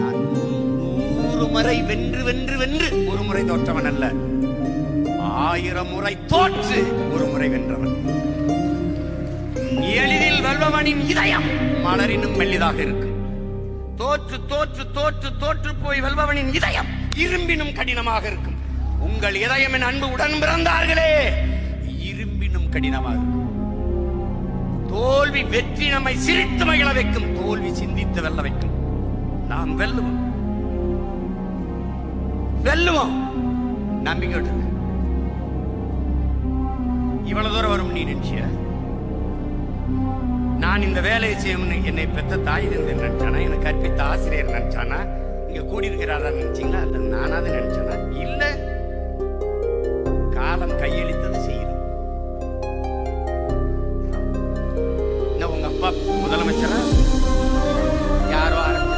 நான் 100 முறை வென்று வென்று வென்று ஒரு முறை தோற்றவன் அல்ல, 1000 முறை தோற்று ஒரு முறை வென்றவன். எளிதில் வெல்பவனின் இதயம் மலரினும் மெல்லிதாக இருக்கும். தோற்று தோற்று தோற்று தோற்று போய் வெல்பவனின் இதயம் இரும்பினும் கடினமாக இருக்கும். உங்கள் இதயம் என் அன்பு உடன் பிறந்தார்களே இரும்பினும் கடினமாக இருக்கும். தோல்வி வெற்றி நம்மை சிரித்து மகிழ வைக்கும், தோல்வி சிந்தித்து வெல்ல வைக்கும். நாம் வெல்லுவோம், வெல்லுவோம், நம்பிக்கையோடு. இவ்வளவு தூரம் வரும் நீ நினைச்சிய? நான் இந்த வேலையை செய்யணும் என்னை பெற்ற தாய் நினைச்சானா, எனக்கு கற்பித்த ஆசிரியர் நினைச்சானா, இங்க கூடியிருக்கிறாரா நினைச்சீங்களா? அல்ல நானாவது நினைச்சேனா? இல்ல, காலம் கையளித்தது செய்யணும். உங்க அப்பா முதலமைச்சரா,